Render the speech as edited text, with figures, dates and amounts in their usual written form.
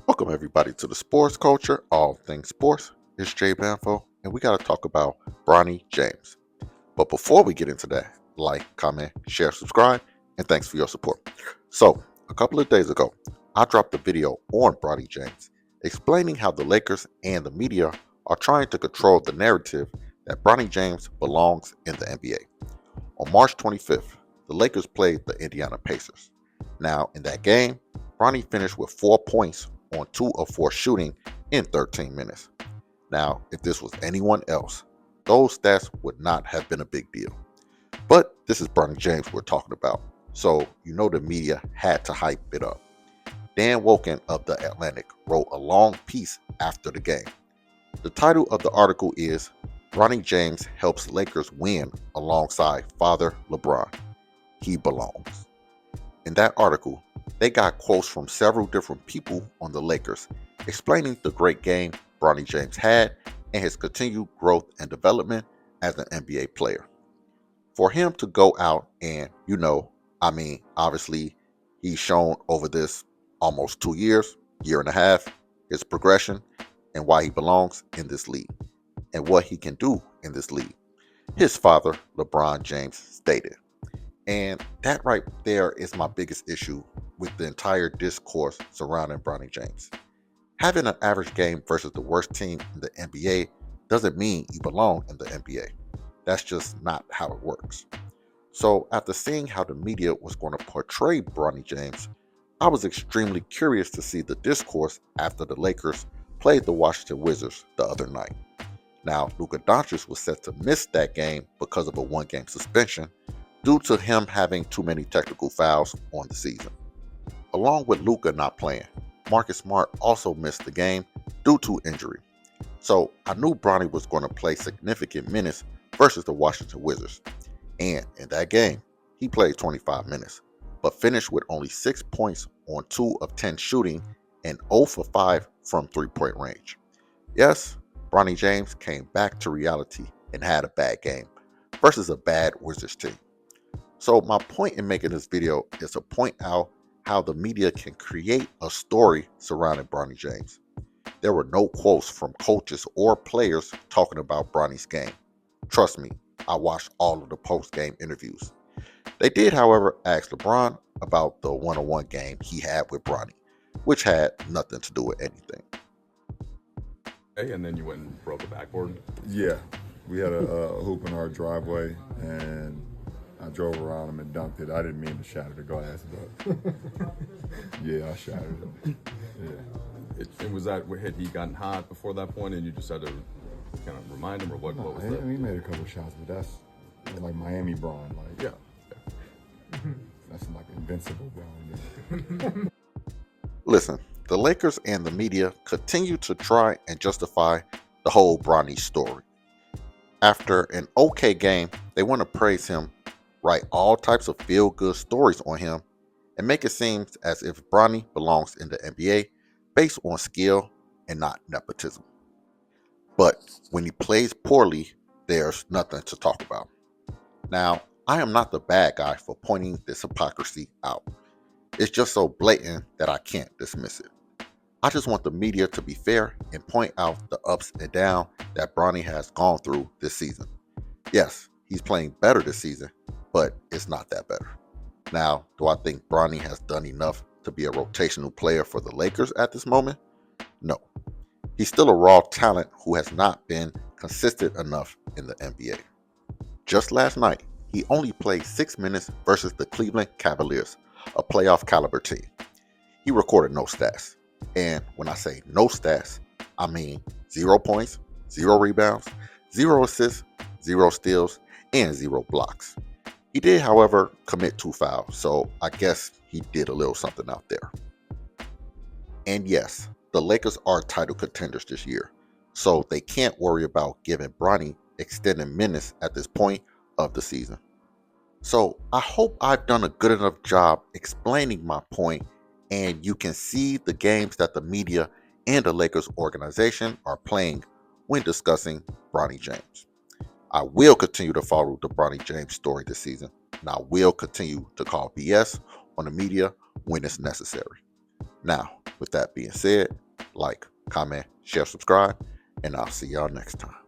Welcome everybody to the sports culture, all things sports. It's Jay Banfo, and we got to talk about Bronny James. But before we get into that, like, comment, share, subscribe, and thanks for your support. So, a couple of days ago, I dropped a video on Bronny James explaining how the Lakers and the media are trying to control the narrative that Bronny James belongs in the NBA. On March 25th, the Lakers played the Indiana Pacers. Now, in that game, Bronny finished with 4 points on 2 of 4 shooting in 13 minutes. Now, if this was anyone else, those stats would not have been a big deal. But this is Bronny James we're talking about, so you know the media had to hype it up. Dan Woken of The Atlantic wrote a long piece after the game. The title of the article is Bronny James Helps Lakers Win Alongside Father LeBron. He belongs. In that article, they got quotes from several different people on the Lakers explaining the great game Bronny James had and his continued growth and development as an NBA player. For him to go out and, obviously, he's shown over this almost 2 years, year and a half, his progression and why he belongs in this league and what he can do in this league. His father, LeBron James, stated. And that right there is my biggest issue with the entire discourse surrounding Bronny James. Having an average game versus the worst team in the NBA doesn't mean you belong in the NBA. That's just not how it works. So, after seeing how the media was going to portray Bronny James, I was extremely curious to see the discourse after the Lakers played the Washington Wizards the other night. Now, Luka Doncic was set to miss that game because of a one-game suspension due to him having too many technical fouls on the season. Along with Luka not playing, Marcus Smart also missed the game due to injury. So I knew Bronny was going to play significant minutes versus the Washington Wizards. And in that game, he played 25 minutes, but finished with only 6 points on 2 of 10 shooting and 0 for 5 from three-point range. Yes, Bronny James came back to reality and had a bad game versus a bad Wizards team. So my point in making this video is to point out how the media can create a story surrounding Bronny James. There were no quotes from coaches or players talking about Bronny's game. Trust me, I watched all of the post-game interviews. They did, however, ask LeBron about the one-on-one game he had with Bronny, which had nothing to do with anything. Hey, and then you went and broke a backboard. Yeah, we had a hoop in our driveway, and I drove around him and dunked it. I didn't mean to shatter the glass, but yeah, I shattered it. Yeah. It was that had he gotten hot before that point, and you just had to kind of remind him, or what? What was He that? made a couple shots, but that's like Miami Braun. Like, Yeah. that's like invincible Braun. Listen, the Lakers and the media continue to try and justify the whole Bronny story. After an okay game, they want to praise him, write all types of feel-good stories on him, and make it seem as if Bronny belongs in the NBA based on skill and not nepotism. But when he plays poorly, there's nothing to talk about. Now, I am not the bad guy for pointing this hypocrisy out. It's just so blatant that I can't dismiss it. I just want the media to be fair and point out the ups and downs that Bronny has gone through this season. Yes, he's playing better this season, but it's not that better. Now, do I think Bronny has done enough to be a rotational player for the Lakers at this moment? No. He's still a raw talent who has not been consistent enough in the NBA. Just last night, he only played 6 minutes versus the Cleveland Cavaliers, a playoff caliber team. He recorded no stats. And when I say no stats, I mean 0 points, 0 rebounds, 0 assists, 0 steals, and 0 blocks. He did, however, commit 2 fouls, so I guess he did a little something out there. And yes, the Lakers are title contenders this year, so they can't worry about giving Bronny extended minutes at this point of the season. So I hope I've done a good enough job explaining my point, and you can see the games that the media and the Lakers organization are playing when discussing Bronny James. I will continue to follow the Bronny James story this season, and I will continue to call BS on the media when it's necessary. Now, With that being said, like, comment, share, subscribe, and I'll see y'all next time.